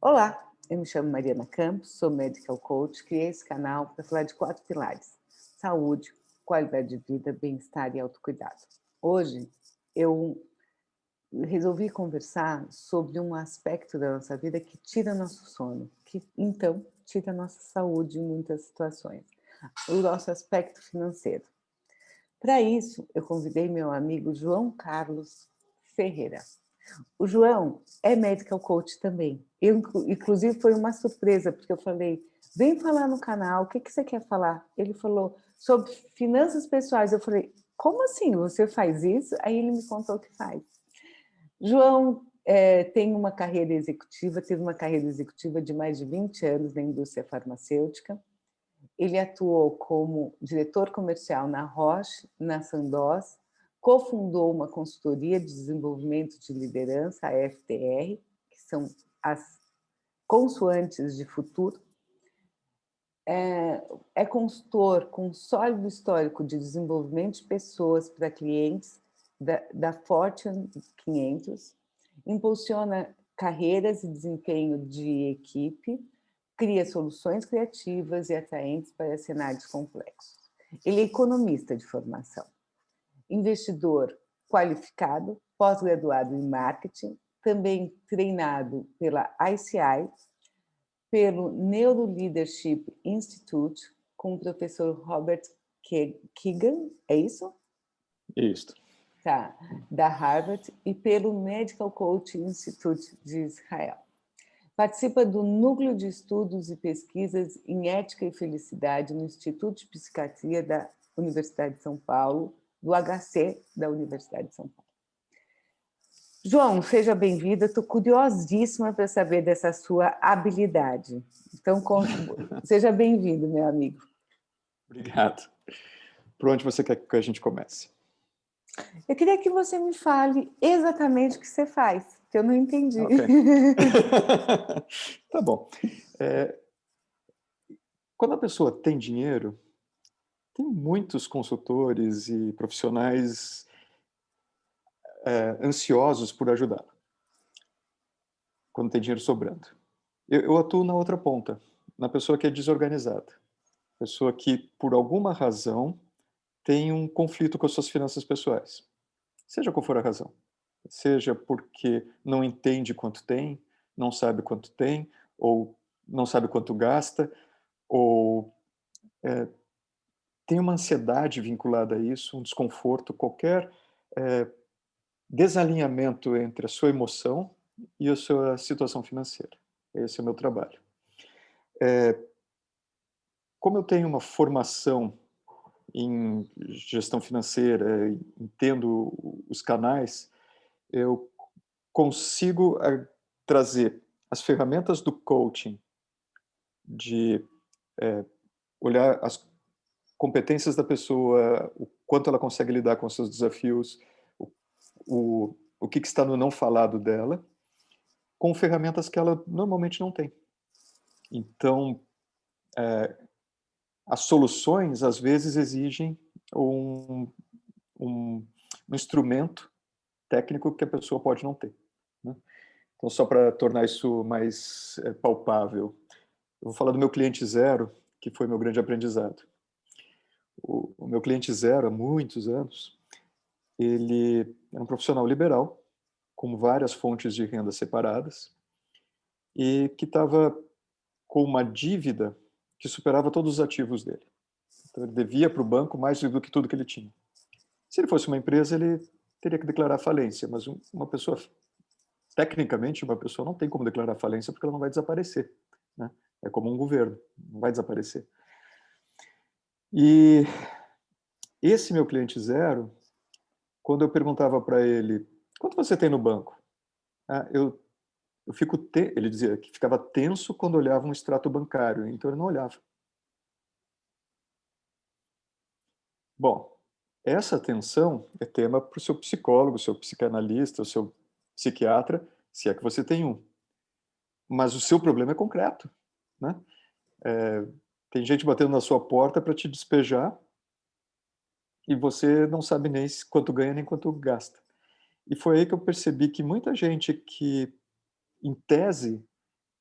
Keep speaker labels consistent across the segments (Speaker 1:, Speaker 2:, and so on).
Speaker 1: Olá, eu me chamo Mariana Campos, sou medical coach, criei esse canal para falar de 4 pilares: saúde, qualidade de vida, bem-estar e autocuidado. Hoje eu resolvi conversar sobre um aspecto da nossa vida que tira nosso sono, que então tira nossa saúde em muitas situações, o nosso aspecto financeiro. Para isso, eu convidei meu amigo João Carlos Ferreira. O João é medical coach também. Inclusive, foi uma surpresa, porque eu falei, vem falar no canal, o que você quer falar? Ele falou sobre finanças pessoais. Eu falei, como assim? Você faz isso? Aí ele me contou o que faz. João tem uma carreira executiva, teve uma carreira executiva de mais de 20 anos na indústria farmacêutica. Ele atuou como diretor comercial na Roche, na Sandoz, cofundou uma consultoria de desenvolvimento de liderança, a FTR, que são as consoantes de futuro. É consultor com sólido histórico de desenvolvimento de pessoas para clientes da Fortune 500, impulsiona carreiras e desempenho de equipe, cria soluções criativas e atraentes para cenários complexos. Ele é economista de formação, investidor qualificado, pós-graduado em marketing, também treinado pela ICI, pelo Neuroleadership Institute, com o professor Robert Kegan, é isso?
Speaker 2: Isso.
Speaker 1: Tá, da Harvard, e pelo Medical Coaching Institute de Israel. Participa do Núcleo de Estudos e Pesquisas em Ética e Felicidade no Instituto de Psiquiatria da Universidade de São Paulo, do HC da Universidade de São Paulo. João, seja bem-vindo. Estou curiosíssima para saber dessa sua habilidade. Então, seja bem-vindo, meu amigo.
Speaker 2: Obrigado. Por onde você quer que a gente comece?
Speaker 1: Eu queria que você me fale exatamente o que você faz, que eu não entendi.
Speaker 2: Ok. Tá bom. Quando a pessoa tem dinheiro, tem muitos consultores e profissionais ansiosos por ajudar. Quando tem dinheiro sobrando. Eu atuo na outra ponta, na pessoa que é desorganizada. Pessoa que, por alguma razão, tem um conflito com as suas finanças pessoais. Seja qual for a razão. Seja porque não entende quanto tem, não sabe quanto tem, ou não sabe quanto gasta, ou tem uma ansiedade vinculada a isso, um desconforto, qualquer desalinhamento entre a sua emoção e a sua situação financeira. Esse é o meu trabalho. Como eu tenho uma formação em gestão financeira, entendo os canais, eu consigo trazer as ferramentas do coaching, de olhar as competências da pessoa, o quanto ela consegue lidar com os seus desafios, o que está no não falado dela, com ferramentas que ela normalmente não tem. Então, as soluções, às vezes, exigem um instrumento técnico que a pessoa pode não ter, né? Então, só para tornar isso mais palpável, eu vou falar do meu cliente zero, que foi meu grande aprendizado. O meu cliente zero, há muitos anos, ele era um profissional liberal, com várias fontes de renda separadas, e que estava com uma dívida que superava todos os ativos dele. Então, ele devia para o banco mais do que tudo que ele tinha. Se ele fosse uma empresa, ele teria que declarar falência, mas uma pessoa, tecnicamente, uma pessoa não tem como declarar falência porque ela não vai desaparecer, né? É como um governo, não vai desaparecer. E esse meu cliente zero, quando eu perguntava para ele, quanto você tem no banco? Eu fico ele dizia que ficava tenso quando olhava um extrato bancário, então ele não olhava. Bom, essa tensão é tema para o seu psicólogo, seu psicanalista, o seu psiquiatra, se é que você tem um. Mas o seu problema é concreto, né? Tem gente batendo na sua porta para te despejar e você não sabe nem quanto ganha nem quanto gasta. E foi aí que eu percebi que muita gente que, em tese,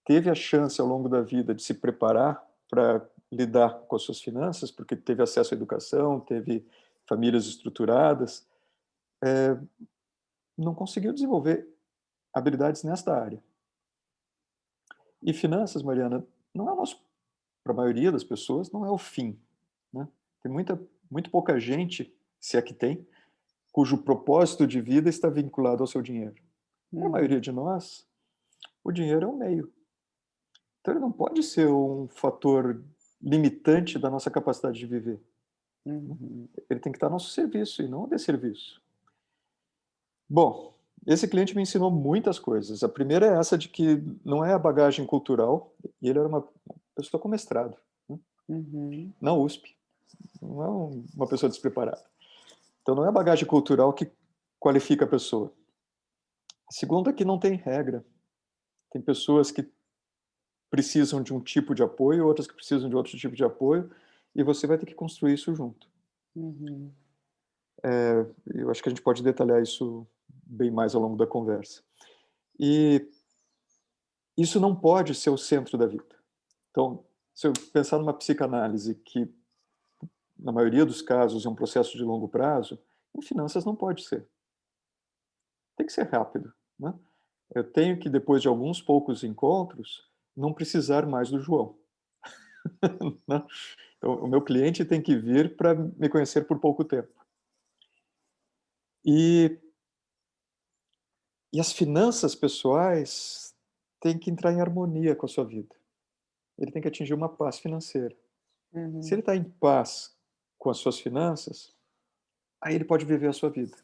Speaker 2: teve a chance ao longo da vida de se preparar para lidar com as suas finanças, porque teve acesso à educação, teve famílias estruturadas, não conseguiu desenvolver habilidades nesta área. E finanças, Mariana, não é o nosso, para a maioria das pessoas, não é o fim, né? Tem muito pouca gente, se é que tem, cujo propósito de vida está vinculado ao seu dinheiro. Para a maioria de nós, o dinheiro é um meio. Então, ele não pode ser um fator limitante da nossa capacidade de viver. Ele tem que estar a nosso serviço e não a desserviço. Bom, esse cliente me ensinou muitas coisas. A primeira é essa de que não é a bagagem cultural, e ele era uma pessoa com mestrado, né? Na USP. Não é uma pessoa despreparada. Então, não é a bagagem cultural que qualifica a pessoa. A segunda é que não tem regra. Tem pessoas que precisam de um tipo de apoio, outras que precisam de outro tipo de apoio, e você vai ter que construir isso junto. Eu acho que a gente pode detalhar isso bem mais ao longo da conversa. E isso não pode ser o centro da vida. Então, se eu pensar numa psicanálise que, na maioria dos casos, é um processo de longo prazo, em finanças não pode ser. Tem que ser rápido, né? Eu tenho que, depois de alguns poucos encontros, não precisar mais do João. Né? Então, o meu cliente tem que vir para me conhecer por pouco tempo. E as finanças pessoais têm que entrar em harmonia com a sua vida. Ele tem que atingir uma paz financeira. Se ele está em paz com as suas finanças, aí ele pode viver a sua vida.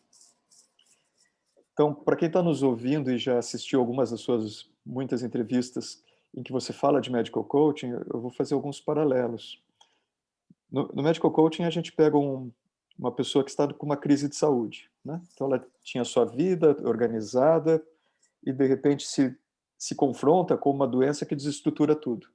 Speaker 2: Então, para quem está nos ouvindo e já assistiu algumas das suas muitas entrevistas em que você fala de medical coaching, eu vou fazer alguns paralelos. No medical coaching, a gente pega uma pessoa que está com uma crise de saúde, né? Então, ela tinha a sua vida organizada e, de repente, se confronta com uma doença que desestrutura tudo.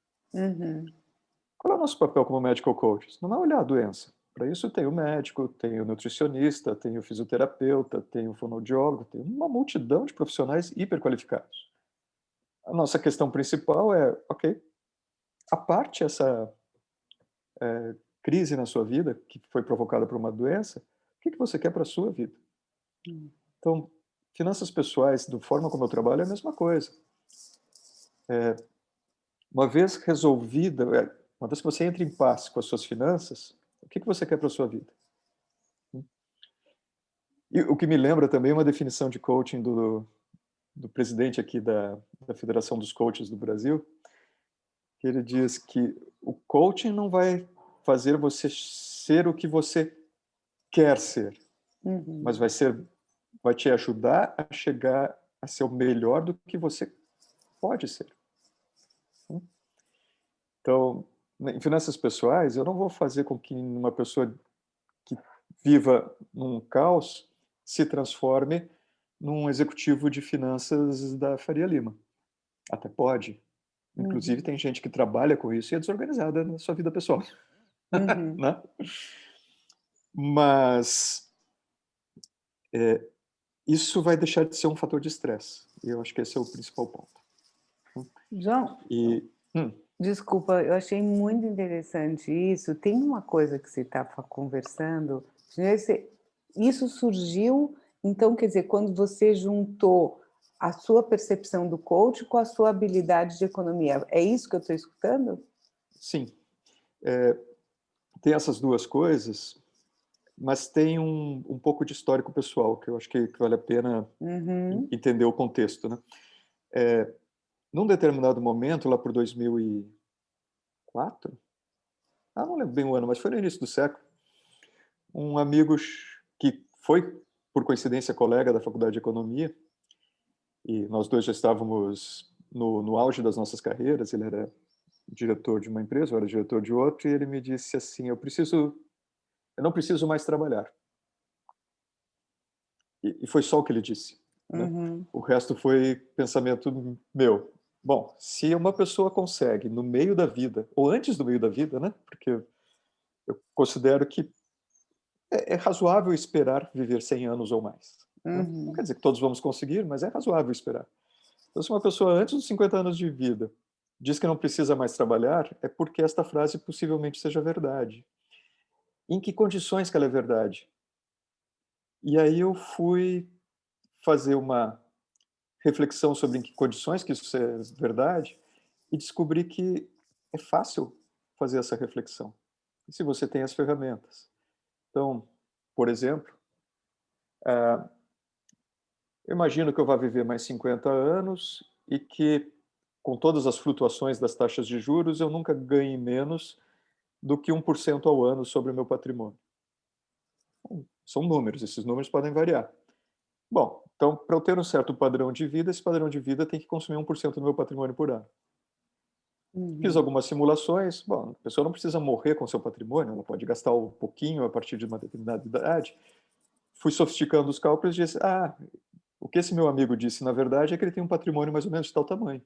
Speaker 2: Qual é o nosso papel como medical coaches? Não é olhar a doença. Para isso tem o médico, tem o nutricionista, tem o fisioterapeuta, tem o fonoaudiólogo, tem uma multidão de profissionais hiperqualificados. A nossa questão principal é, ok, a parte essa crise na sua vida, que foi provocada por uma doença, o que você quer para a sua vida? Então, finanças pessoais, da forma como eu trabalho, é a mesma coisa. Uma vez resolvida, uma vez que você entra em paz com as suas finanças, o que você quer para a sua vida? E o que me lembra também uma definição de coaching do presidente aqui da Federação dos Coaches do Brasil, que ele diz que o coaching não vai fazer você ser o que você quer ser, mas vai te ajudar a chegar a ser o melhor do que você pode ser. Então, em finanças pessoais, eu não vou fazer com que uma pessoa que viva num caos se transforme num executivo de finanças da Faria Lima. Até pode. Inclusive, tem gente que trabalha com isso e é desorganizada na sua vida pessoal. Né? Mas isso vai deixar de ser um fator de estresse. E eu acho que esse é o principal ponto.
Speaker 1: João, desculpa, eu achei muito interessante isso. Tem uma coisa que você está conversando, isso surgiu, então, quer dizer, quando você juntou a sua percepção do coach com a sua habilidade de economia. É isso que eu estou escutando?
Speaker 2: Sim. Tem essas duas coisas, mas tem um pouco de histórico pessoal, que eu acho que vale a pena entender o contexto, né? Num determinado momento, lá por 2004, não lembro bem o ano, mas foi no início do século, um amigo que foi, por coincidência, colega da Faculdade de Economia, e nós dois já estávamos no auge das nossas carreiras, ele era diretor de uma empresa, eu era diretor de outra, e ele me disse assim, eu não preciso mais trabalhar. E foi só o que ele disse. Né? O resto foi pensamento meu. Bom, se uma pessoa consegue, no meio da vida, ou antes do meio da vida, né? Porque eu considero que é razoável esperar viver 100 anos ou mais. Né? Não quer dizer que todos vamos conseguir, mas é razoável esperar. Então, se uma pessoa antes dos 50 anos de vida diz que não precisa mais trabalhar, é porque esta frase possivelmente seja verdade. Em que condições que ela é verdade? E aí eu fui fazer uma reflexão sobre em que condições que isso é verdade e descobri que é fácil fazer essa reflexão. E se você tem as ferramentas. Então, por exemplo, eu imagino que eu vá viver mais 50 anos e que, com todas as flutuações das taxas de juros, eu nunca ganhe menos do que 1% ao ano sobre o meu patrimônio. Bom, são números, esses números podem variar. Bom, então, para eu ter um certo padrão de vida, esse padrão de vida tem que consumir 1% do meu patrimônio por ano. Fiz
Speaker 1: Uhum.
Speaker 2: algumas simulações. Bom, a pessoa não precisa morrer com seu patrimônio, ela pode gastar um pouquinho a partir de uma determinada idade. Fui sofisticando os cálculos e disse, o que esse meu amigo disse, na verdade, é que ele tem um patrimônio mais ou menos de tal tamanho.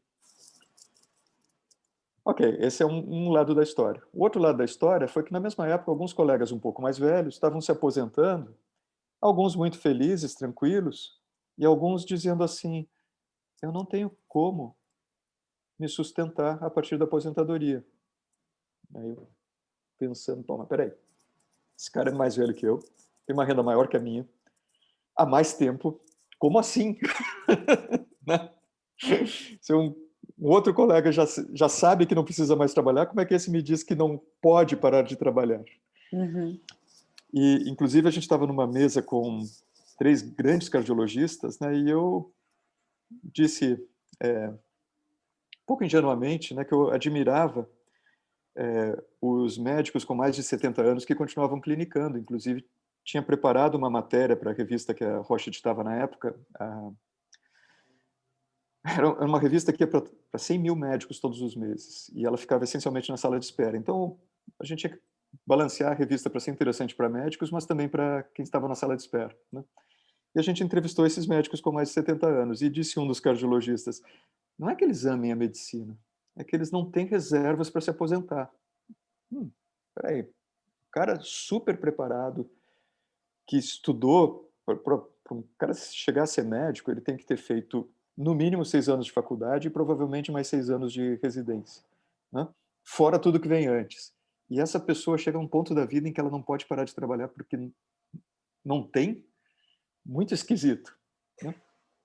Speaker 2: Ok, esse é um lado da história. O outro lado da história foi que, na mesma época, alguns colegas um pouco mais velhos estavam se aposentando, alguns muito felizes, tranquilos, e alguns dizendo assim, eu não tenho como me sustentar a partir da aposentadoria. Aí eu pensando, pô, mas peraí, esse cara é mais velho que eu, tem uma renda maior que a minha, há mais tempo, como assim? Né? Se um outro colega já sabe que não precisa mais trabalhar, como é que esse me diz que não pode parar de trabalhar?
Speaker 1: Uhum.
Speaker 2: E, inclusive, a gente estava numa mesa com 3 grandes cardiologistas, né, e eu disse, um pouco ingenuamente, né, que eu admirava os médicos com mais de 70 anos que continuavam clinicando. Inclusive, tinha preparado uma matéria para a revista que a Roche estava na época. Era uma revista que ia para 100 mil médicos todos os meses, e ela ficava essencialmente na sala de espera. Então, a gente tinha que balancear a revista para ser interessante para médicos, mas também para quem estava na sala de espera, né? E a gente entrevistou esses médicos com mais de 70 anos, e disse um dos cardiologistas, não é que eles amem a medicina, é que eles não têm reservas para se aposentar. Peraí, o cara super preparado, que estudou, para um cara chegar a ser médico, ele tem que ter feito no mínimo 6 anos de faculdade e provavelmente mais 6 anos de residência, né? Fora tudo que vem antes. E essa pessoa chega a um ponto da vida em que ela não pode parar de trabalhar porque não tem, muito esquisito, né?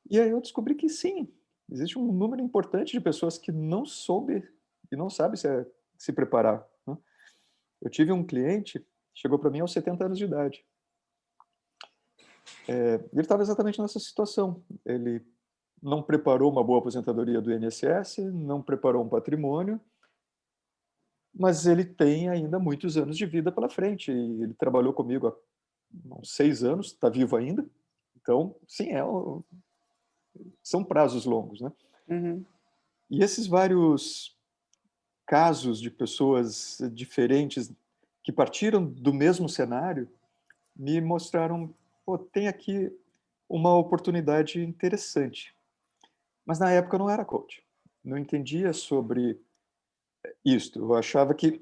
Speaker 2: E aí eu descobri que sim, existe um número importante de pessoas que não soube e não sabe se preparar, né? Eu tive um cliente, chegou para mim aos 70 anos de idade. Ele estava exatamente nessa situação. Ele não preparou uma boa aposentadoria do INSS, não preparou um patrimônio, mas ele tem ainda muitos anos de vida pela frente. E ele trabalhou comigo há uns 6 anos, está vivo ainda. Então, sim, são prazos longos, né?
Speaker 1: Uhum.
Speaker 2: E esses vários casos de pessoas diferentes que partiram do mesmo cenário me mostraram, pô, tem aqui uma oportunidade interessante. Mas na época eu não era coach, não entendia sobre isto. Eu achava que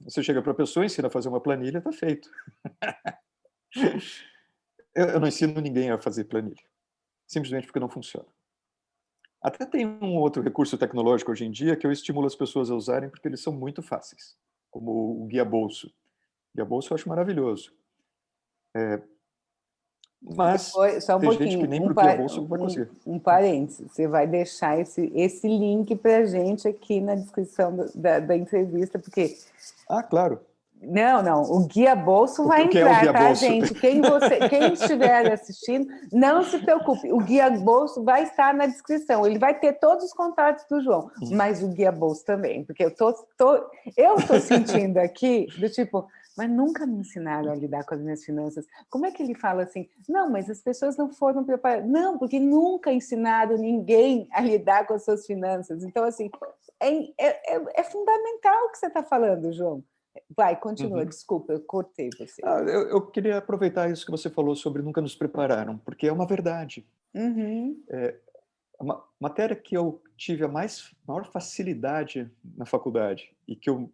Speaker 2: você chega para a pessoa, ensina a fazer uma planilha, está feito. Eu não ensino ninguém a fazer planilha, simplesmente porque não funciona. Até tem um outro recurso tecnológico hoje em dia que eu estimulo as pessoas a usarem porque eles são muito fáceis, como o guia bolso. O guia bolso eu acho maravilhoso. Mas
Speaker 1: Só um
Speaker 2: tem gente que
Speaker 1: pouquinho,
Speaker 2: nem para o guia bolso vai conseguir.
Speaker 1: um parênteses. Você vai deixar esse link para a gente aqui na descrição da entrevista, porque
Speaker 2: Ah, claro.
Speaker 1: não, o guia bolso vai
Speaker 2: O que é o
Speaker 1: entrar,
Speaker 2: guia
Speaker 1: tá,
Speaker 2: bolso?
Speaker 1: gente? Quem estiver assistindo, não se preocupe, o guia bolso vai estar na descrição. Ele vai ter todos os contatos do João, mas o guia bolso também, porque eu tô sentindo aqui do tipo, mas nunca me ensinaram a lidar com as minhas finanças. Como é que ele fala assim? Não, mas as pessoas não foram preparadas. Não, porque nunca ensinaram ninguém a lidar com as suas finanças. Então, assim, é fundamental o que você está falando, João. Vai, continua,
Speaker 2: Uhum.
Speaker 1: desculpa, eu cortei você.
Speaker 2: Eu queria aproveitar isso que você falou sobre nunca nos prepararam, porque é uma verdade.
Speaker 1: Uhum.
Speaker 2: A matéria que eu tive a maior facilidade na faculdade e que eu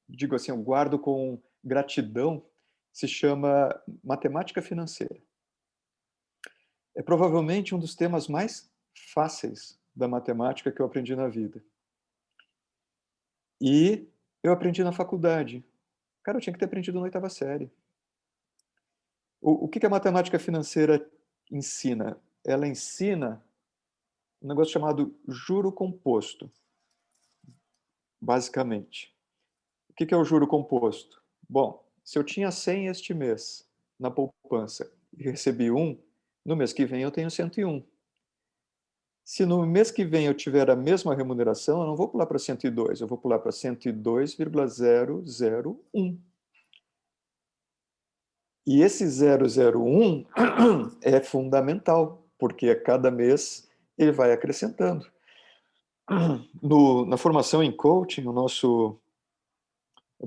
Speaker 2: digo assim, eu guardo com gratidão, se chama matemática financeira. É provavelmente um dos temas mais fáceis da matemática que eu aprendi na vida. E eu aprendi na faculdade. Cara, eu tinha que ter aprendido na 8ª série. O que a matemática financeira ensina? Ela ensina um negócio chamado juro composto, basicamente. O que é o juro composto? Bom, se eu tinha 100 este mês na poupança e recebi 1, no mês que vem eu tenho 101. Se no mês que vem eu tiver a mesma remuneração, eu não vou pular para 102, eu vou pular para 102,001. E esse 001 é fundamental, porque a cada mês ele vai acrescentando. Na formação em coaching, o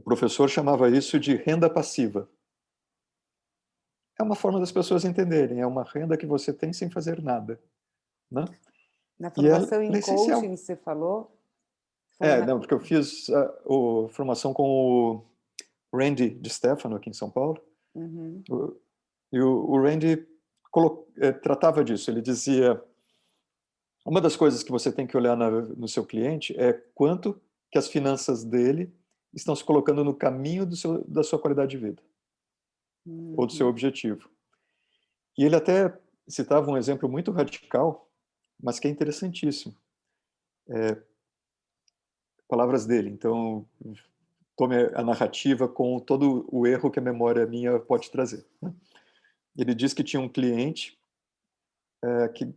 Speaker 2: professor chamava isso de renda passiva. É uma forma das pessoas entenderem, é uma renda que você tem sem fazer nada, né?
Speaker 1: Na
Speaker 2: E ela
Speaker 1: formação em
Speaker 2: é
Speaker 1: coaching,
Speaker 2: essencial.
Speaker 1: você falou? Você falou
Speaker 2: Não, porque eu fiz a formação com o Randy de Stefano aqui em São Paulo.
Speaker 1: Uhum.
Speaker 2: E o Randy tratava disso. Ele dizia: uma das coisas que você tem que olhar no seu cliente é quanto que as finanças dele estão se colocando no caminho da sua qualidade de vida ou do seu
Speaker 1: Uhum.
Speaker 2: objetivo. E ele até citava um exemplo muito radical, mas que é interessantíssimo. Palavras dele. Então, tome a narrativa com todo o erro que a memória minha pode trazer. Ele diz que tinha um cliente que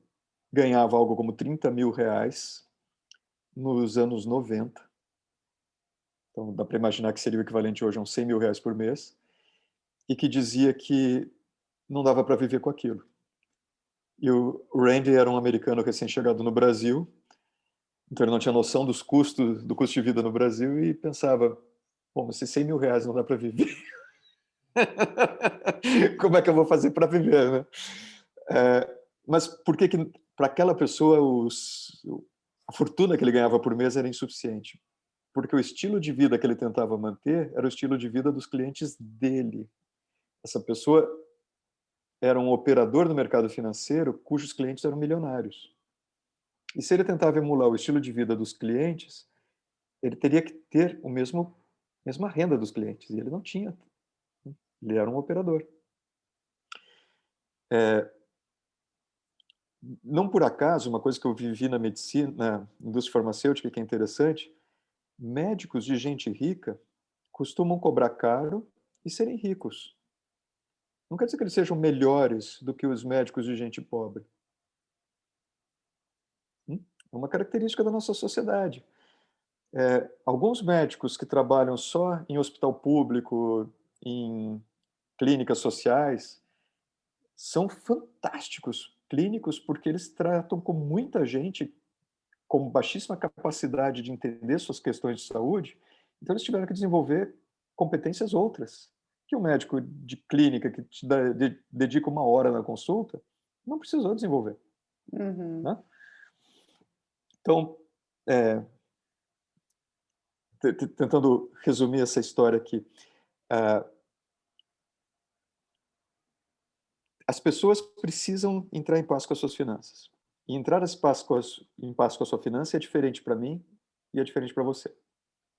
Speaker 2: ganhava algo como 30 mil reais nos anos 90. Então, dá para imaginar que seria o equivalente hoje a uns 100 mil reais por mês. E que dizia que não dava para viver com aquilo. E o Randy era um americano recém-chegado no Brasil, então ele não tinha noção do custo de vida no Brasil e pensava, bom, se 100 mil reais não dá para viver, como é que eu vou fazer para viver, né? Mas por que para aquela pessoa a fortuna que ele ganhava por mês era insuficiente? Porque o estilo de vida que ele tentava manter era o estilo de vida dos clientes dele. Essa pessoa era um operador no mercado financeiro cujos clientes eram milionários. E se ele tentava emular o estilo de vida dos clientes, ele teria que ter mesma renda dos clientes, e ele não tinha. Ele era um operador. Não por acaso, uma coisa que eu vivi na medicina, na indústria farmacêutica, que é interessante, médicos de gente rica costumam cobrar caro e serem ricos. Não quer dizer que eles sejam melhores do que os médicos de gente pobre. É uma característica da nossa sociedade. Alguns médicos que trabalham só em hospital público, em clínicas sociais, são fantásticos clínicos porque eles tratam com muita gente com baixíssima capacidade de entender suas questões de saúde, então eles tiveram que desenvolver competências outras, que um médico de clínica que dedica 1 hora na consulta não precisou desenvolver.
Speaker 1: Uhum.
Speaker 2: Né? Então, tentando resumir essa história aqui, as pessoas precisam entrar em paz com as suas finanças. E entrar em paz com a sua finança é diferente para mim e é diferente para você.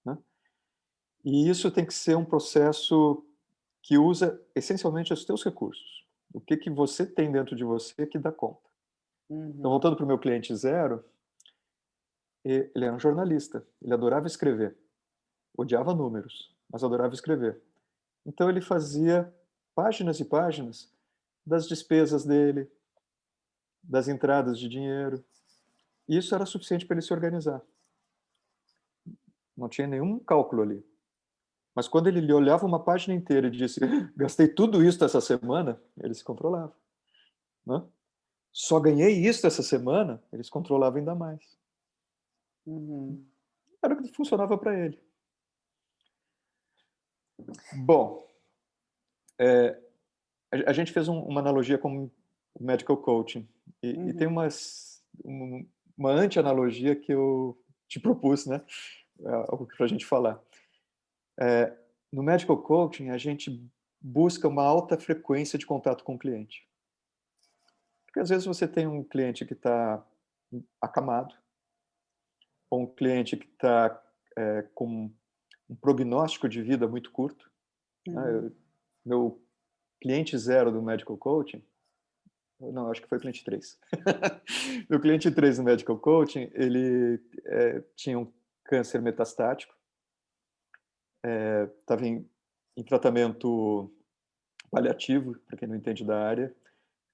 Speaker 2: Né? E isso tem que ser um processo que usa essencialmente os teus recursos. O que você tem dentro de você que dá conta. Então,
Speaker 1: Uhum.
Speaker 2: voltando para o meu cliente zero, ele era um jornalista, ele adorava escrever, odiava números, mas adorava escrever. Então, ele fazia páginas e páginas das despesas dele, das entradas de dinheiro. E isso era suficiente para ele se organizar. Não tinha nenhum cálculo ali. Mas quando ele olhava uma página inteira e disse, gastei tudo isso essa semana, ele se controlava. Né? Só ganhei isso essa semana, ele se controlava ainda mais.
Speaker 1: Uhum.
Speaker 2: Era o que funcionava para ele. Bom, a gente fez uma analogia com o medical coaching. E tem
Speaker 1: Uhum.
Speaker 2: uma anti-analogia que eu te propus, né? Algo para a gente falar. No medical coaching, a gente busca uma alta frequência de contato com o cliente. Porque às vezes você tem um cliente que está acamado, ou um cliente que está com um prognóstico de vida muito curto. Né? Meu cliente 0 do Medical Coaching, não, acho que foi o cliente 3. Meu cliente 3 do Medical Coaching, ele tinha um câncer metastático, estava em tratamento paliativo, para quem não entende da área.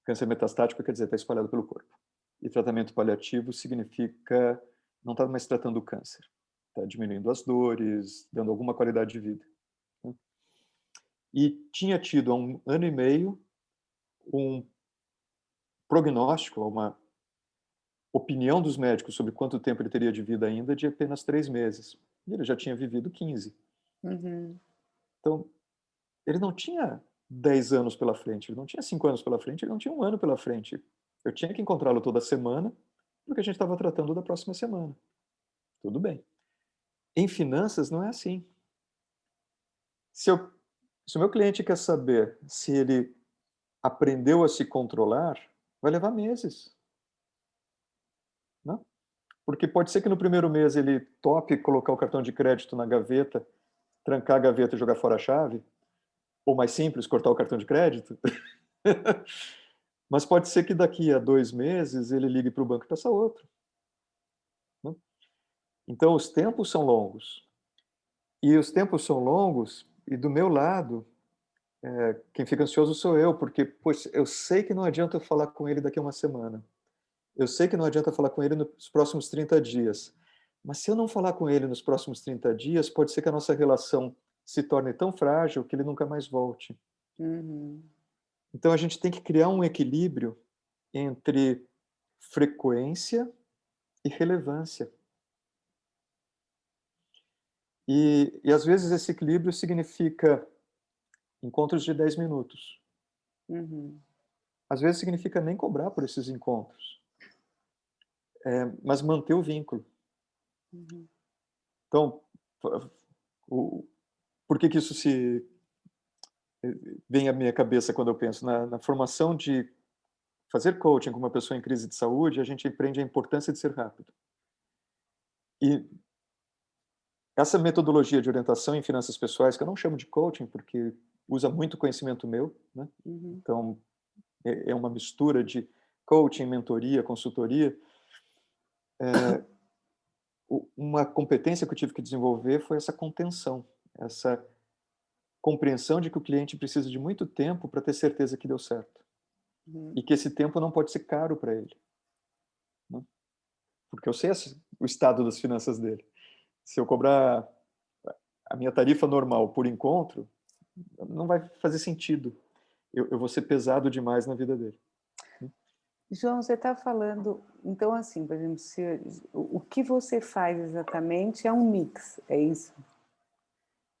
Speaker 2: Câncer metastático quer dizer está espalhado pelo corpo. E tratamento paliativo significa não está mais tratando o câncer, está diminuindo as dores, dando alguma qualidade de vida. Né? E tinha tido há 1 ano e meio um prognóstico, uma opinião dos médicos sobre quanto tempo ele teria de vida ainda de apenas 3 meses. E ele já tinha vivido 15. Então, ele não tinha 10 anos pela frente, ele não tinha 5 anos pela frente, ele não tinha 1 ano pela frente. Eu tinha que encontrá-lo toda semana, porque a gente estava tratando da próxima semana. Tudo bem. Em finanças, não é assim. Se o meu cliente quer saber se ele aprendeu a se controlar, vai levar meses. Né? Porque pode ser que no primeiro mês ele tope colocar o cartão de crédito na gaveta, trancar a gaveta e jogar fora a chave, ou mais simples, cortar o cartão de crédito. Mas pode ser que daqui a 2 meses ele ligue para o banco e peça outro. Né? Então, os tempos são longos. E os tempos são longos, e do meu lado, quem fica ansioso sou eu, porque poxa, eu sei que não adianta eu falar com ele daqui a 1 semana. Eu sei que não adianta falar com ele nos próximos 30 dias. Mas se eu não falar com ele nos próximos 30 dias, pode ser que a nossa relação se torne tão frágil que ele nunca mais volte. Então, a gente tem que criar um equilíbrio entre frequência e relevância. E às vezes esse equilíbrio significa encontros de 10 minutos. Às vezes significa nem cobrar por esses encontros, mas manter o vínculo. Então, por que isso vem à minha cabeça quando eu penso na formação de fazer coaching com uma pessoa em crise de saúde? A gente aprende a importância de ser rápido. E essa metodologia de orientação em finanças pessoais, que eu não chamo de coaching porque usa muito conhecimento meu, né? Então é uma mistura de coaching, mentoria, consultoria. Uma competência que eu tive que desenvolver foi essa contenção, essa compreensão de que o cliente precisa de muito tempo para ter certeza que deu certo. E que esse tempo não pode ser caro para ele. Né? Porque eu sei o estado das finanças dele. Se eu cobrar a minha tarifa normal por encontro, não vai fazer sentido. Eu vou ser pesado demais na vida dele.
Speaker 1: João, você está falando, então assim, por exemplo, o que você faz exatamente é um mix, é isso?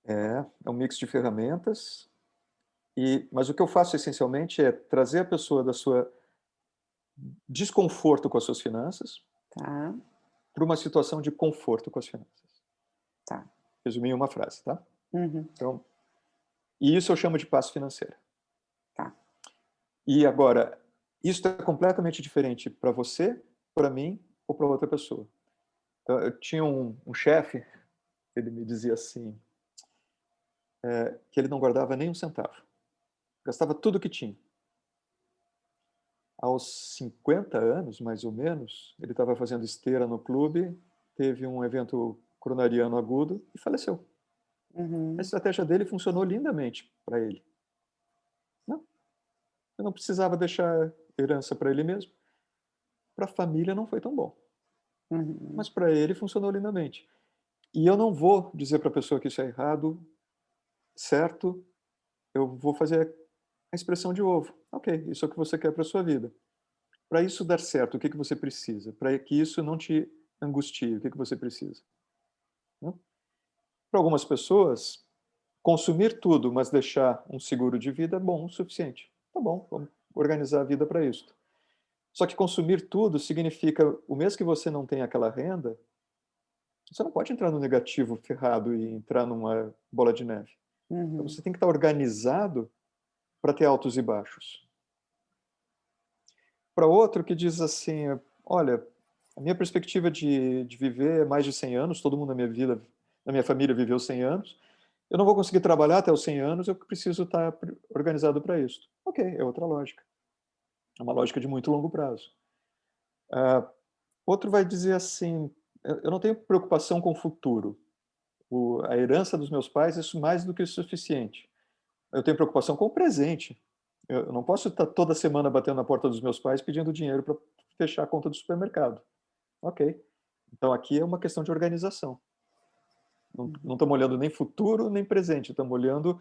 Speaker 2: É um mix de ferramentas, mas o que eu faço essencialmente é trazer a pessoa da sua desconforto com as suas finanças para uma situação de conforto com as finanças. Resumir em uma frase, tá? Então, e isso eu chamo de paz financeira. E agora, isso é completamente diferente para você, para mim ou para outra pessoa. Então, eu tinha um chefe, ele me dizia assim, que ele não guardava nem um centavo. Gastava tudo que tinha. Aos 50 anos, mais ou menos, ele estava fazendo esteira no clube, teve um evento coronariano agudo e faleceu. A estratégia dele funcionou lindamente para ele. Não, eu não precisava deixar herança para ele mesmo. Para a família não foi tão bom. Mas para ele funcionou lindamente. E eu não vou dizer para a pessoa que isso é errado, certo, eu vou fazer a expressão de ovo. Ok, isso é o que você quer para a sua vida. Para isso dar certo, o que você precisa? Para que isso não te angustie, o que você precisa? Para algumas pessoas, consumir tudo, mas deixar um seguro de vida é bom o suficiente. Tá bom, vamos organizar a vida para isso. Só que consumir tudo significa, o mês que você não tem aquela renda, você não pode entrar no negativo ferrado e entrar numa bola de neve. Então, você tem que estar organizado para ter altos e baixos. Para outro que diz assim, olha, a minha perspectiva de viver é mais de 100 anos, todo mundo na minha vida na minha família viveu 100 anos, eu não vou conseguir trabalhar até os 100 anos, eu preciso estar organizado para isso. Ok, é outra lógica. É uma lógica de muito longo prazo. Outro vai dizer assim, eu não tenho preocupação com o futuro. A herança dos meus pais é mais do que o suficiente. Eu tenho preocupação com o presente. Eu não posso estar toda semana batendo na porta dos meus pais pedindo dinheiro para fechar a conta do supermercado. Ok. Então, aqui é uma questão de organização. Não estamos olhando nem futuro, nem presente. Estamos olhando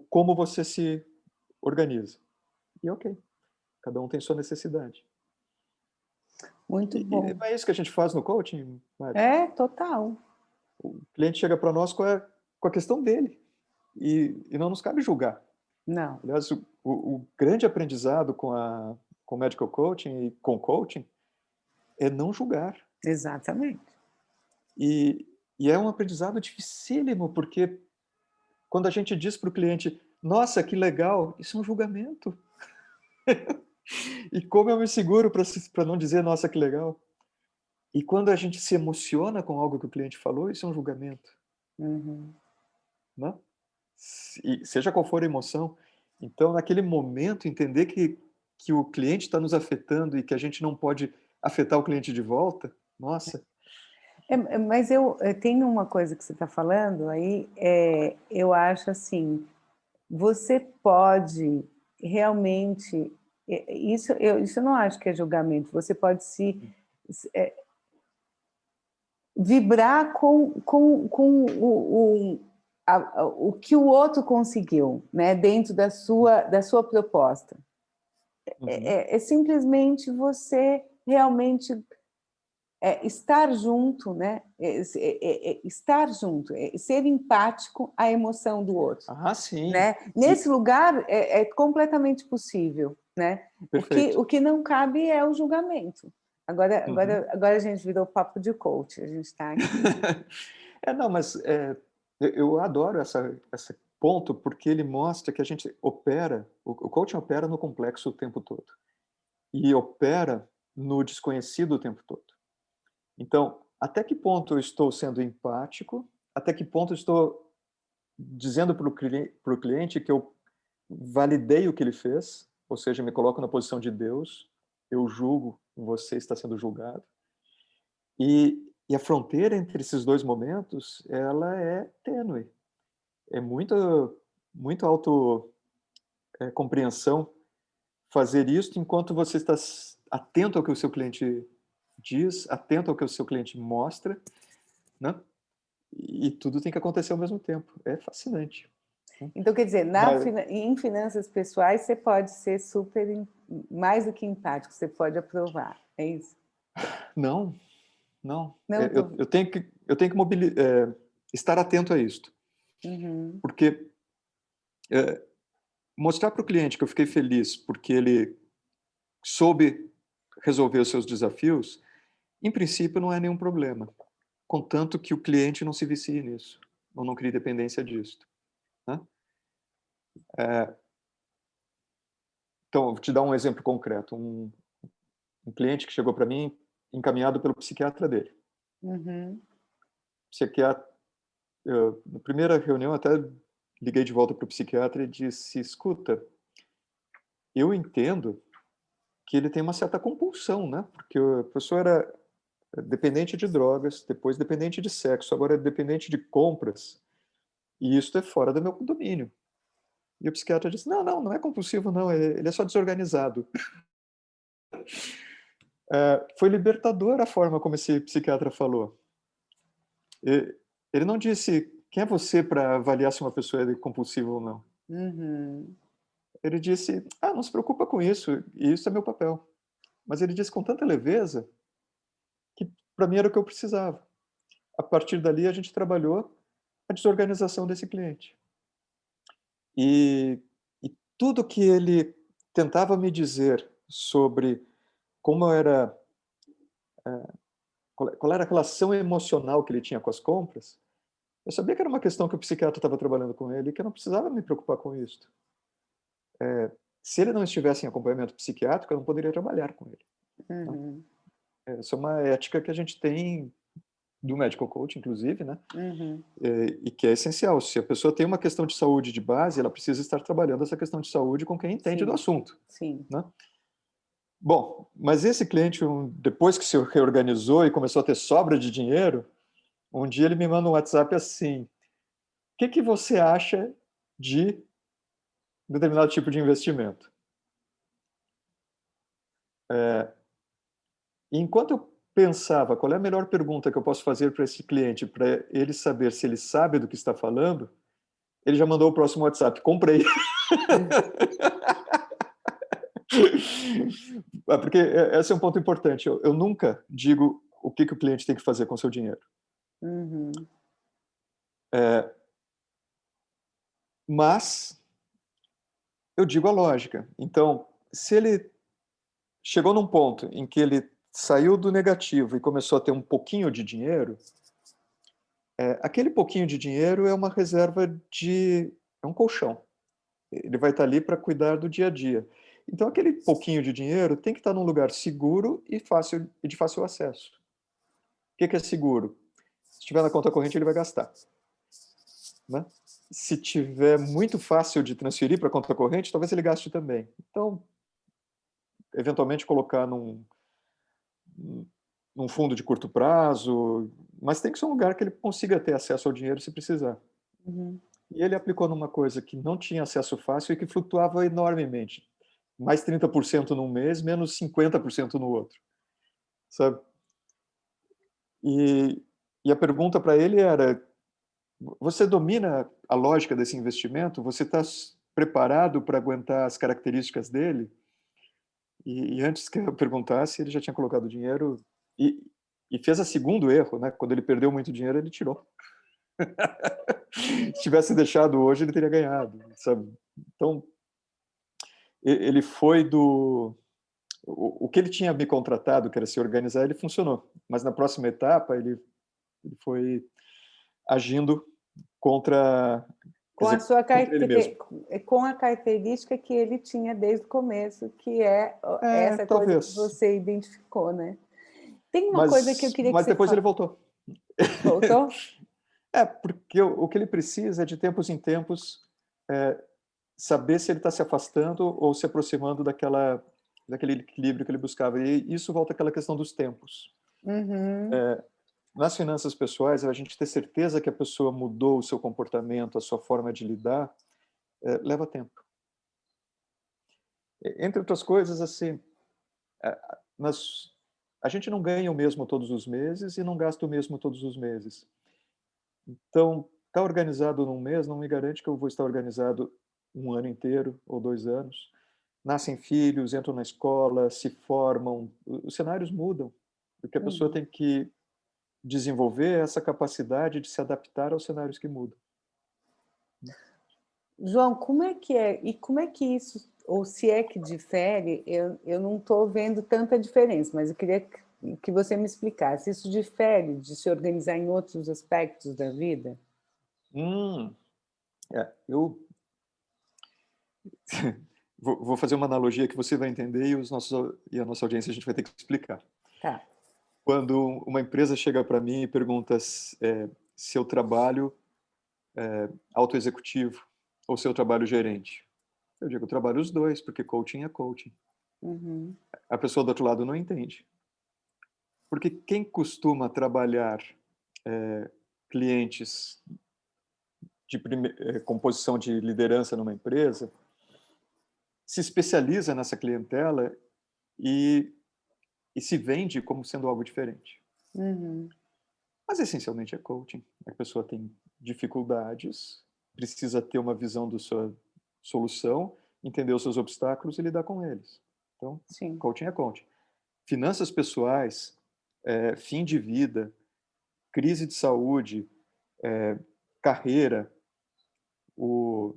Speaker 2: como você se organiza. E ok. Cada um tem sua necessidade.
Speaker 1: Muito
Speaker 2: E
Speaker 1: bom.
Speaker 2: não é isso que a gente faz no coaching, Mari?
Speaker 1: É, total.
Speaker 2: O cliente chega para nós com a questão dele. E não nos cabe julgar.
Speaker 1: Não,
Speaker 2: Aliás, o grande aprendizado com medical coaching e com coaching é não julgar.
Speaker 1: exatamente.
Speaker 2: E é um aprendizado dificílimo, porque quando a gente diz para o cliente, nossa, que legal, isso é um julgamento. E como eu me seguro para não dizer, nossa, que legal? E quando a gente se emociona com algo que o cliente falou, isso é um julgamento.
Speaker 1: Uhum.
Speaker 2: Né? Seja qual for a emoção. Então, naquele momento, entender que o cliente está nos afetando e que a gente não pode afetar o cliente de volta, nossa.
Speaker 1: Mas eu tenho uma coisa que você está falando aí, eu acho assim, você pode realmente, isso eu não acho que é julgamento, você pode vibrar com o que o outro conseguiu, né, dentro da sua proposta.
Speaker 2: Uhum.
Speaker 1: É simplesmente você realmente estar junto, né? Estar junto, ser empático à emoção do outro,
Speaker 2: Ah, sim.
Speaker 1: né? Nesse lugar é completamente possível, né? O que,
Speaker 2: Perfeito.
Speaker 1: o que não cabe é o julgamento. Agora,
Speaker 2: Uhum.
Speaker 1: agora, agora a gente virou papo de coach, a gente está aqui.
Speaker 2: Não, mas eu adoro esse ponto, porque ele mostra que a gente opera, o coaching opera no complexo o tempo todo. E opera no desconhecido o tempo todo. Então, até que ponto eu estou sendo empático? Até que ponto eu estou dizendo para o cliente que eu validei o que ele fez? Ou seja, me coloco na posição de Deus, eu julgo, você está sendo julgado. E a fronteira entre esses dois momentos, ela é tênue. É muito compreensão fazer isso enquanto você está atento ao que o seu cliente diz, atento ao que o seu cliente mostra, né? E tudo tem que acontecer ao mesmo tempo. É fascinante. Né?
Speaker 1: Então, quer dizer,
Speaker 2: Mas,
Speaker 1: em finanças pessoais, você pode ser mais do que empático, você pode aprovar, é isso?
Speaker 2: não, não.
Speaker 1: Não,
Speaker 2: Eu tenho que estar atento a isto.
Speaker 1: Uhum.
Speaker 2: Porque mostrar para o cliente que eu fiquei feliz porque ele soube resolver os seus desafios, em princípio não é nenhum problema, contanto que o cliente não se vicie nisso, ou não crie dependência disso. Né? Então, vou te dar um exemplo concreto. Um cliente que chegou para mim encaminhado pelo psiquiatra dele.
Speaker 1: Uhum.
Speaker 2: Psiquiatra, na primeira reunião, até liguei de volta para o psiquiatra e disse: escuta, eu entendo que ele tem uma certa compulsão, né? Porque a pessoa era dependente de drogas, depois dependente de sexo, agora é dependente de compras, e isso é fora do meu domínio. E o psiquiatra disse: não, não, não é compulsivo, não, ele é só desorganizado. Foi libertador a forma como esse psiquiatra falou. Ele não disse quem é você para avaliar se uma pessoa é compulsiva ou não.
Speaker 1: Uhum.
Speaker 2: Ele disse: não se preocupa com isso, e isso é meu papel. Mas ele disse com tanta leveza que para mim era o que eu precisava. A partir dali a gente trabalhou a desorganização desse cliente. E, e tudo que ele tentava me dizer sobre como era, qual era a relação emocional que ele tinha com as compras, eu sabia que era uma questão que o psiquiatra estava trabalhando com ele e que eu não precisava me preocupar com isso. Se ele não estivesse em acompanhamento psiquiátrico, eu não poderia trabalhar com ele. Né?
Speaker 1: Uhum.
Speaker 2: Essa é uma ética que a gente tem do medical coach, inclusive, né?
Speaker 1: Uhum.
Speaker 2: E que é essencial. Se a pessoa tem uma questão de saúde de base, ela precisa estar trabalhando essa questão de saúde com quem entende do
Speaker 1: Sim,
Speaker 2: assunto,
Speaker 1: sim.
Speaker 2: né? Bom, mas esse cliente, depois que se reorganizou e começou a ter sobra de dinheiro, um dia ele me manda um WhatsApp assim: o que você acha de determinado tipo de investimento? E enquanto eu pensava qual é a melhor pergunta que eu posso fazer para esse cliente, para ele saber se ele sabe do que está falando, ele já mandou o próximo WhatsApp: comprei. Porque esse é um ponto importante. Eu nunca digo o que o cliente tem que fazer com o seu dinheiro.
Speaker 1: Uhum.
Speaker 2: Mas eu digo a lógica. Então, se ele chegou num ponto em que ele saiu do negativo e começou a ter um pouquinho de dinheiro, aquele pouquinho de dinheiro é uma reserva é um colchão. Ele vai estar ali para cuidar do dia a dia. Então, aquele pouquinho de dinheiro tem que estar num lugar seguro e fácil e de fácil acesso. O que é seguro? Se estiver na conta corrente, ele vai gastar, né? Se tiver muito fácil de transferir para a conta corrente, talvez ele gaste também. Então, eventualmente colocar num fundo de curto prazo, mas tem que ser um lugar que ele consiga ter acesso ao dinheiro se precisar.
Speaker 1: Uhum.
Speaker 2: E ele aplicou numa coisa que não tinha acesso fácil e que flutuava enormemente. Mais 30% num mês, menos 50% no outro, sabe? E, e a pergunta para ele era: você domina a lógica desse investimento? Você está preparado para aguentar as características dele? E antes que eu perguntasse, ele já tinha colocado o dinheiro e, e fez a segundo erro, né? Quando ele perdeu muito dinheiro, ele tirou. Se tivesse deixado hoje, ele teria ganhado, sabe? Então, ele foi do... O que ele tinha me contratado, que era se organizar, ele funcionou. Mas na próxima etapa, ele foi agindo contra, quer
Speaker 1: Com a
Speaker 2: dizer,
Speaker 1: sua
Speaker 2: contra ele mesmo.
Speaker 1: com a característica que ele tinha desde o começo, que é essa coisa que
Speaker 2: Talvez.
Speaker 1: você identificou, né? Tem uma coisa que eu queria que
Speaker 2: Mas
Speaker 1: você
Speaker 2: depois ele voltou.
Speaker 1: voltou?
Speaker 2: Porque o que ele precisa é, de tempos em tempos, saber se ele está se afastando ou se aproximando daquele equilíbrio que ele buscava. E isso volta àquela questão dos tempos.
Speaker 1: Uhum.
Speaker 2: Nas finanças pessoais, a gente ter certeza que a pessoa mudou o seu comportamento, a sua forma de lidar, leva tempo. Entre outras coisas, assim, nós, a gente não ganha o mesmo todos os meses e não gasta o mesmo todos os meses. Então, estar organizado num mês não me garante que eu vou estar organizado um ano inteiro ou 2 anos. Nascem filhos, entram na escola, se formam, os cenários mudam. O que a pessoa
Speaker 1: Uhum.
Speaker 2: tem que desenvolver é essa capacidade de se adaptar aos cenários que mudam.
Speaker 1: João, como é, e como é que isso, ou se é que difere, eu não estou vendo tanta diferença, mas eu queria que você me explicasse. Isso difere de se organizar em outros aspectos da vida?
Speaker 2: Eu vou fazer uma analogia que você vai entender e a nossa audiência a gente vai ter que explicar.
Speaker 1: Tá.
Speaker 2: Quando uma empresa chega para mim e pergunta se eu trabalho autoexecutivo ou se eu trabalho gerente, eu digo, eu trabalho os dois, porque coaching é coaching.
Speaker 1: Uhum.
Speaker 2: A pessoa do outro lado não entende. Porque quem costuma trabalhar clientes de composição de liderança numa empresa se especializa nessa clientela e, e se vende como sendo algo diferente.
Speaker 1: Uhum.
Speaker 2: Mas essencialmente é coaching. A pessoa tem dificuldades, precisa ter uma visão da sua solução, entender os seus obstáculos e lidar com eles. Então,
Speaker 1: Sim.
Speaker 2: coaching é coaching. Finanças pessoais, fim de vida, crise de saúde, carreira, o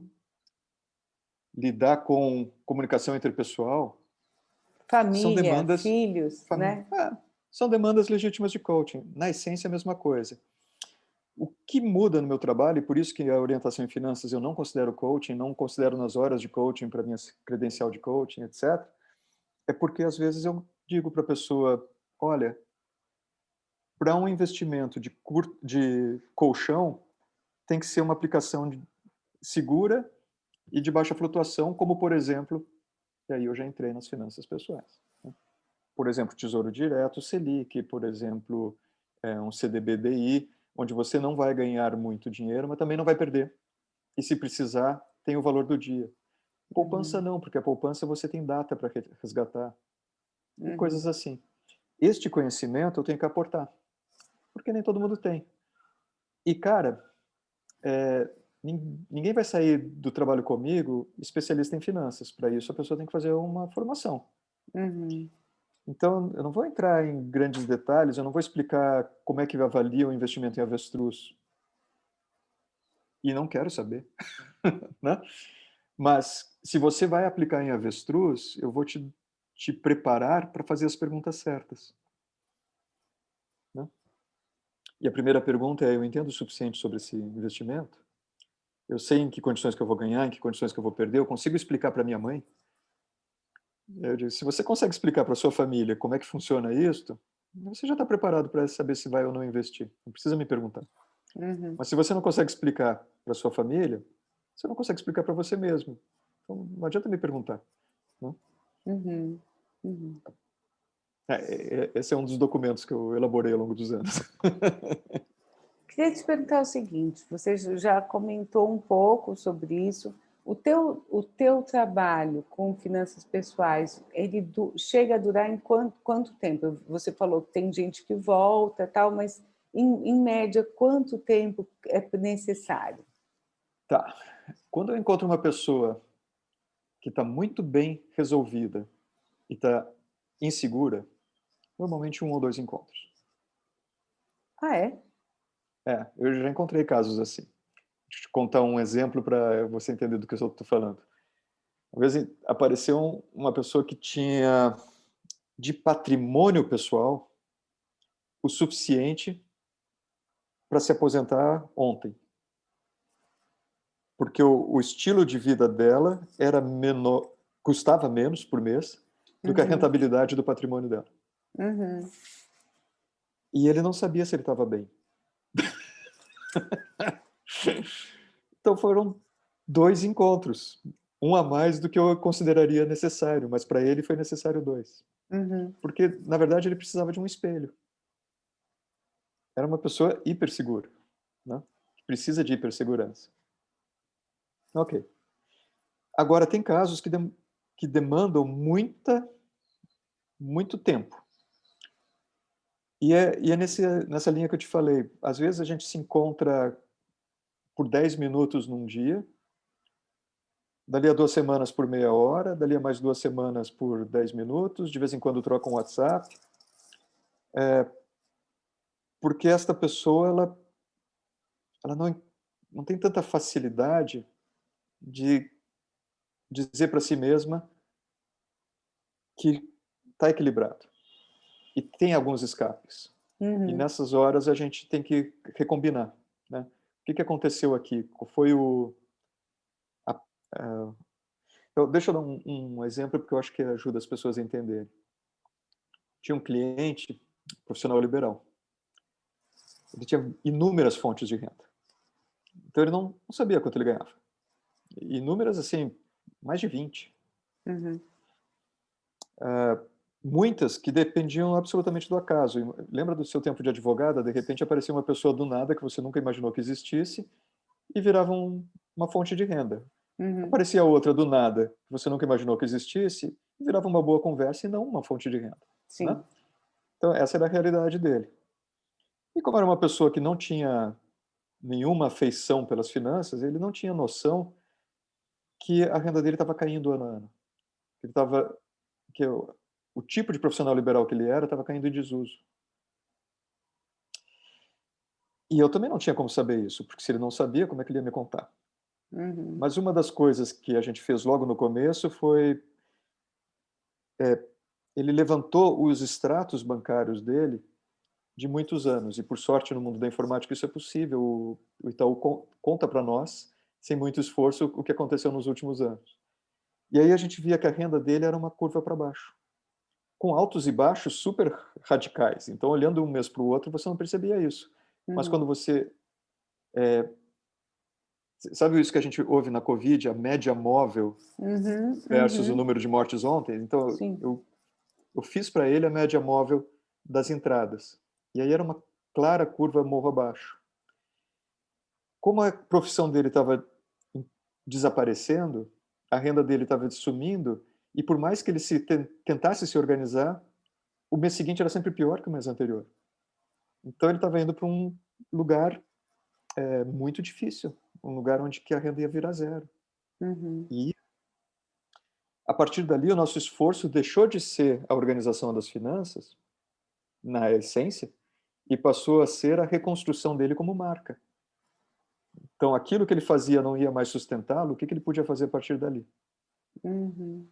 Speaker 2: lidar com comunicação interpessoal, são
Speaker 1: Família,
Speaker 2: demandas,
Speaker 1: filhos, né?
Speaker 2: são demandas legítimas de coaching. Na essência, a mesma coisa. O que muda no meu trabalho, e por isso que a orientação em finanças eu não considero coaching, não considero nas horas de coaching para minha credencial de coaching, etc., é porque às vezes eu digo para a pessoa, olha, para um investimento de colchão, tem que ser uma aplicação segura e de baixa flutuação, como, por exemplo, e aí eu já entrei nas finanças pessoais, né? Por exemplo, Tesouro Direto, Selic, por exemplo, um CDBDI, onde você não vai ganhar muito dinheiro, mas também não vai perder. E se precisar, tem o valor do dia. Poupança
Speaker 1: Uhum.
Speaker 2: não, porque a poupança você tem data para resgatar e coisas
Speaker 1: Uhum.
Speaker 2: assim. Este conhecimento eu tenho que aportar, porque nem todo mundo tem. E, cara, ninguém vai sair do trabalho comigo especialista em finanças. Para isso, a pessoa tem que fazer uma formação.
Speaker 1: Uhum.
Speaker 2: Então, eu não vou entrar em grandes detalhes, eu não vou explicar como é que avalia o investimento em avestruz. E não quero saber, né? Mas, se você vai aplicar em avestruz, eu vou te preparar para fazer as perguntas certas, né? E a primeira pergunta é: eu entendo o suficiente sobre esse investimento? Eu sei em que condições que eu vou ganhar, em que condições que eu vou perder? Eu consigo explicar para minha mãe? Eu digo, se você consegue explicar para sua família como é que funciona isso, você já está preparado para saber se vai ou não investir. Não precisa me perguntar.
Speaker 1: Uhum.
Speaker 2: Mas se você não consegue explicar para sua família, você não consegue explicar para você mesmo. Então, não adianta me perguntar, né?
Speaker 1: Uhum. Uhum.
Speaker 2: Esse é um dos documentos que eu elaborei ao longo dos anos.
Speaker 1: Queria te perguntar o seguinte, você já comentou um pouco sobre isso. O teu trabalho com finanças pessoais, ele chega a durar em quanto tempo? Você falou que tem gente que volta, tal, mas em média, quanto tempo é necessário?
Speaker 2: Tá. Quando eu encontro uma pessoa que está muito bem resolvida e está insegura, normalmente 1 ou 2 encontros.
Speaker 1: Ah, é?
Speaker 2: Eu já encontrei casos assim. Deixa eu te contar um exemplo para você entender do que eu estou falando. Uma vez apareceu uma pessoa que tinha de patrimônio pessoal o suficiente para se aposentar ontem, porque o estilo de vida dela era menor, custava menos por mês do que a
Speaker 1: Uhum.
Speaker 2: rentabilidade do patrimônio dela.
Speaker 1: Uhum.
Speaker 2: E ele não sabia se ele estava bem. Então foram 2 encontros, um a mais do que eu consideraria necessário, mas para ele foi necessário 2.
Speaker 1: Uhum.
Speaker 2: Porque, na verdade, ele precisava de um espelho. Era uma pessoa hipersegura, né? Que precisa de hipersegurança. Ok. Agora, tem casos que demandam muito tempo. E é nessa linha que eu te falei. Às vezes a gente se encontra por 10 minutos num dia, dali a 2 semanas por meia hora, dali a mais 2 semanas por 10 minutos, de vez em quando troca um WhatsApp, porque esta pessoa ela não tem tanta facilidade de dizer para si mesma que está equilibrado e tem alguns escapes. E
Speaker 1: Uhum.
Speaker 2: nessas horas a gente tem que recombinar, né? O que aconteceu aqui? Qual foi a, a, deixa eu dar um exemplo, porque eu acho que ajuda as pessoas a entenderem. Tinha um cliente, profissional liberal. Ele tinha inúmeras fontes de renda. Então ele não sabia quanto ele ganhava. Inúmeras, assim, mais de 20.
Speaker 1: Uhum.
Speaker 2: Muitas que dependiam absolutamente do acaso. Lembra do seu tempo de advogada? De repente aparecia uma pessoa do nada que você nunca imaginou que existisse e virava uma fonte de renda.
Speaker 1: Uhum.
Speaker 2: Aparecia outra do nada que você nunca imaginou que existisse e virava uma boa conversa e não uma fonte de renda, né?
Speaker 1: Sim.
Speaker 2: Então essa era a realidade dele. E como era uma pessoa que não tinha nenhuma afeição pelas finanças, ele não tinha noção que a renda dele estava caindo ano a ano. Ele estava que o tipo de profissional liberal que ele era estava caindo em desuso. E eu também não tinha como saber isso, porque se ele não sabia, como é que ele ia me contar?
Speaker 1: Uhum.
Speaker 2: Mas uma das coisas que a gente fez logo no começo foi, ele levantou os extratos bancários dele de muitos anos, e por sorte no mundo da informática isso é possível. O Itaú conta para nós, sem muito esforço, o que aconteceu nos últimos anos. E aí a gente via que a renda dele era uma curva para baixo. com altos e baixos super radicais. Então, olhando um mês para o outro, você não percebia isso. Mas quando você... sabe isso que a gente ouve na Covid, a média móvel
Speaker 1: Uhum,
Speaker 2: versus o
Speaker 1: uhum.
Speaker 2: número de mortes ontem? Então,
Speaker 1: Sim.
Speaker 2: eu fiz para ele a média móvel das entradas. E aí era uma clara curva morro abaixo. Como a profissão dele estava desaparecendo, a renda dele estava sumindo, e por mais que ele tentasse se organizar, o mês seguinte era sempre pior que o mês anterior. Então ele estava indo para um lugar muito difícil, um lugar onde que a renda ia virar zero.
Speaker 1: Uhum.
Speaker 2: E a partir dali o nosso esforço deixou de ser a organização das finanças, na essência, e passou a ser a reconstrução dele como marca. Então aquilo que ele fazia não ia mais sustentá-lo, o que ele podia fazer a partir dali?
Speaker 1: Uhum.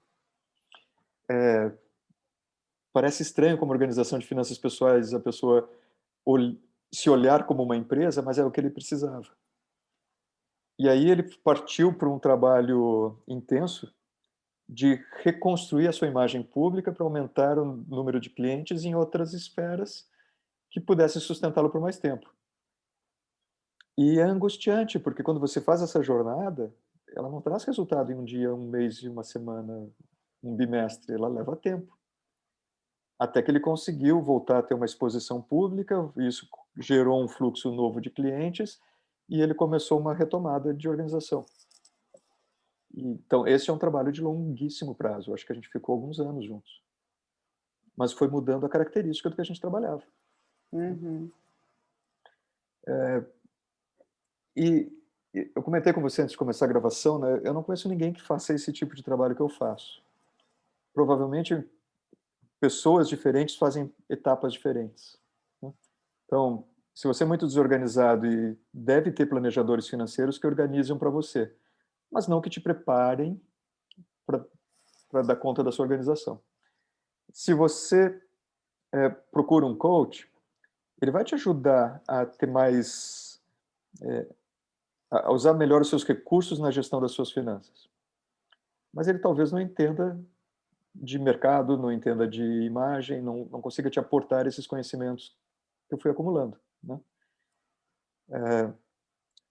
Speaker 2: Parece estranho como organização de finanças pessoais a pessoa se olhar como uma empresa, mas é o que ele precisava. E aí ele partiu para um trabalho intenso de reconstruir a sua imagem pública para aumentar o número de clientes em outras esferas que pudessem sustentá-lo por mais tempo. E é angustiante, porque quando você faz essa jornada, ela não traz resultado em um dia, um mês, uma semana, um bimestre, ela leva tempo. Até que ele conseguiu voltar a ter uma exposição pública, isso gerou um fluxo novo de clientes e ele começou uma retomada de organização. Então, esse é um trabalho de longuíssimo prazo. Eu acho que a gente ficou alguns anos juntos. Mas foi mudando a característica do que a gente trabalhava.
Speaker 1: Uhum.
Speaker 2: E eu comentei com você antes de começar a gravação, né? Eu não conheço ninguém que faça esse tipo de trabalho que eu faço. Provavelmente, pessoas diferentes fazem etapas diferentes, né? Então, se você é muito desorganizado e deve ter planejadores financeiros que organizam para você, mas não que te preparem para dar conta da sua organização. Se você procura um coach, ele vai te ajudar a ter mais, a usar melhor os seus recursos na gestão das suas finanças. Mas ele talvez não entenda de mercado, não entenda de imagem, não consiga te aportar esses conhecimentos que eu fui acumulando, né?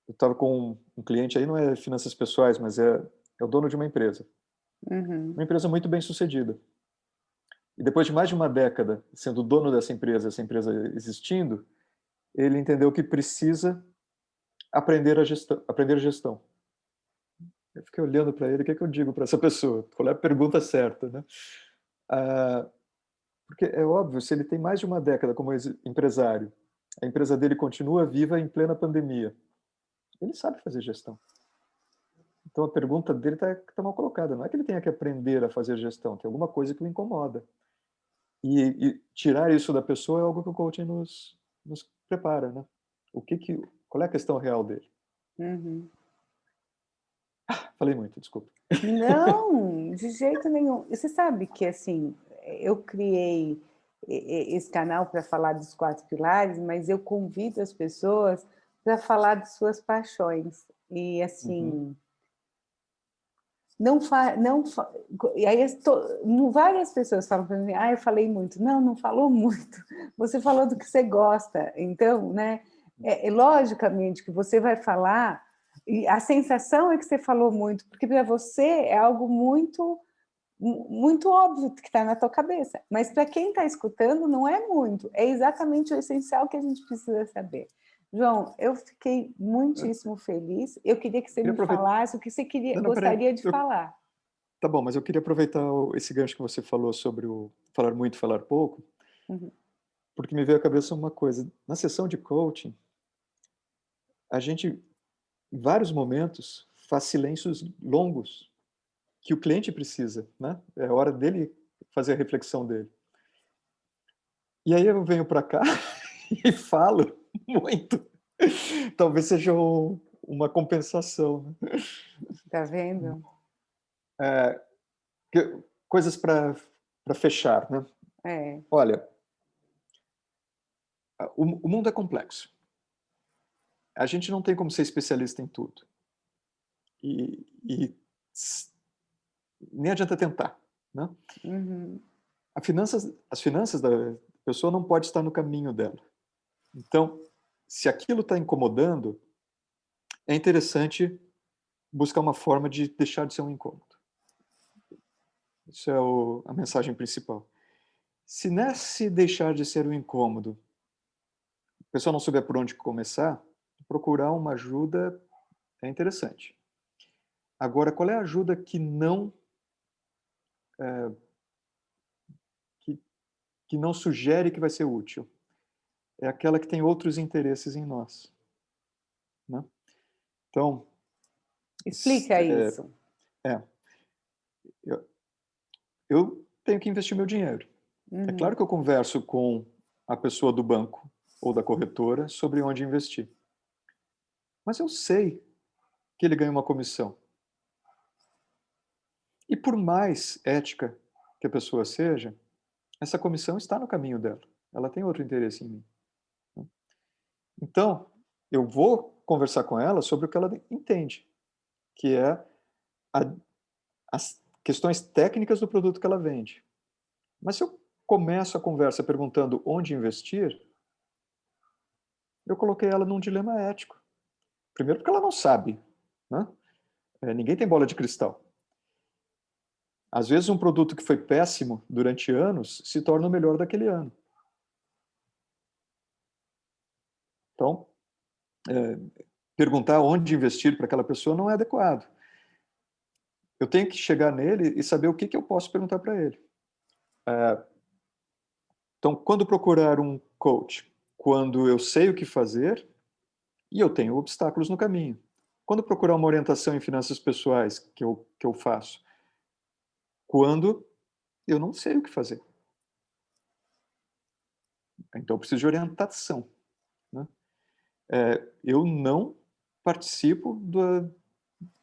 Speaker 2: Eu estava com um cliente aí, não é finanças pessoais, mas é o dono de
Speaker 1: Uhum.
Speaker 2: uma empresa muito bem sucedida. E depois de mais de uma década sendo dono dessa empresa, essa empresa existindo, ele entendeu que precisa aprender a gestão. Aprender a gestão. Eu fiquei olhando para ele, o que é que eu digo para essa pessoa? Qual é a pergunta certa, né? Porque é óbvio, se ele tem mais de uma década como empresário, a empresa dele continua viva em plena pandemia, ele sabe fazer gestão. Então a pergunta dele está mal colocada. Não é que ele tenha que aprender a fazer gestão, tem alguma coisa que o incomoda. E tirar isso da pessoa é algo que o coaching nos prepara, né? Qual é a questão real dele?
Speaker 1: Uhum.
Speaker 2: Falei muito, desculpa.
Speaker 1: Não, de jeito nenhum. E você sabe que, assim, eu criei esse canal para falar dos 4 pilares, mas eu convido as pessoas para falar de suas paixões. E,
Speaker 2: Uhum.
Speaker 1: assim, não fa e aí várias pessoas falam para mim: "Ah, eu falei muito". Não, não falou muito. Você falou do que você gosta. Então, né, logicamente que você vai falar e a sensação é que você falou muito, porque para você é algo muito óbvio que está na tua cabeça, mas para quem está escutando não é muito, é exatamente o essencial que a gente precisa saber. João, eu fiquei
Speaker 2: Eu
Speaker 1: muitíssimo feliz, eu queria que você
Speaker 2: queria
Speaker 1: me
Speaker 2: aproveitar.
Speaker 1: falasse o que você
Speaker 2: Não, não, peraí.
Speaker 1: gostaria de falar.
Speaker 2: Tá bom, mas eu queria aproveitar esse gancho que você falou sobre o falar muito, falar pouco,
Speaker 1: Uhum,
Speaker 2: porque me veio à cabeça uma coisa. Na sessão de coaching, a gente, em vários momentos, faz silêncios longos que o cliente precisa, né? É a hora dele fazer a reflexão dele. E aí eu venho para cá e falo muito. Talvez seja uma compensação, né?
Speaker 1: tá vendo?
Speaker 2: É, coisas para fechar, né?
Speaker 1: É,
Speaker 2: Olha, o mundo é complexo. A gente não tem como ser especialista em tudo. E nem adianta tentar, né?
Speaker 1: uhum,
Speaker 2: as finanças da pessoa não pode estar no caminho dela. Então, se aquilo está incomodando, é interessante buscar uma forma de deixar de ser um incômodo. Isso é a mensagem principal. Se nesse deixar de ser um incômodo, a pessoa não souber por onde começar, procurar uma ajuda é interessante. Agora, qual é a ajuda que não que não sugere que vai ser útil? É aquela que tem outros interesses em nós, né? Então,
Speaker 1: Explica isso.
Speaker 2: Eu, eu tenho que investir meu dinheiro. É claro que eu converso com a pessoa do banco ou da corretora sobre onde investir. Mas eu sei que ele ganha uma comissão. E por mais ética que a pessoa seja, essa comissão está no caminho dela. Ela tem outro interesse em mim. Então, eu vou conversar com ela sobre o que ela entende, que é as questões técnicas do produto que ela vende. Mas se eu começo a conversa perguntando onde investir, eu coloquei ela num dilema ético. Primeiro porque ela não sabe, né? Ninguém tem bola de cristal. Às vezes um produto que foi péssimo durante anos se torna o melhor daquele ano. Então, perguntar onde investir para aquela pessoa não é adequado. Eu tenho que chegar nele e saber o que eu posso perguntar para ele. Então, quando procurar um coach? Quando eu sei o que fazer e eu tenho obstáculos no caminho. Quando procurar uma orientação em finanças pessoais, que eu faço? Quando eu não sei o que fazer. Então, eu preciso de orientação, né? Eu não participo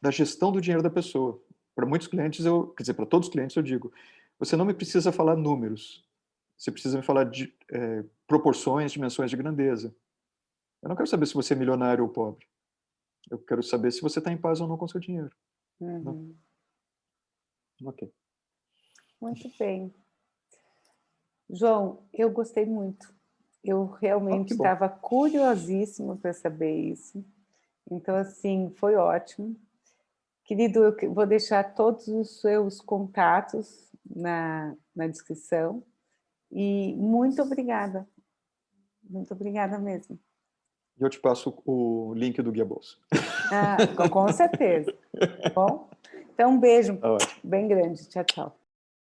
Speaker 2: da gestão do dinheiro da pessoa. Para muitos clientes, quer dizer, para todos os clientes eu digo, você não me precisa falar números, você precisa me falar de proporções, dimensões de grandeza. Eu não quero saber se você é milionário ou pobre. Eu quero saber se você está em paz ou não com o seu dinheiro. Né? Ok.
Speaker 1: Muito bem. João, eu gostei muito. Eu realmente estava curiosíssima para saber isso. Então, assim, foi ótimo. Querido, eu vou deixar todos os seus contatos na descrição. E muito obrigada. Muito obrigada mesmo.
Speaker 2: E eu te passo o link do Guia Bolsa.
Speaker 1: Com certeza. Bom, então um beijo
Speaker 2: Tá ótimo.
Speaker 1: bem grande. Tchau, tchau.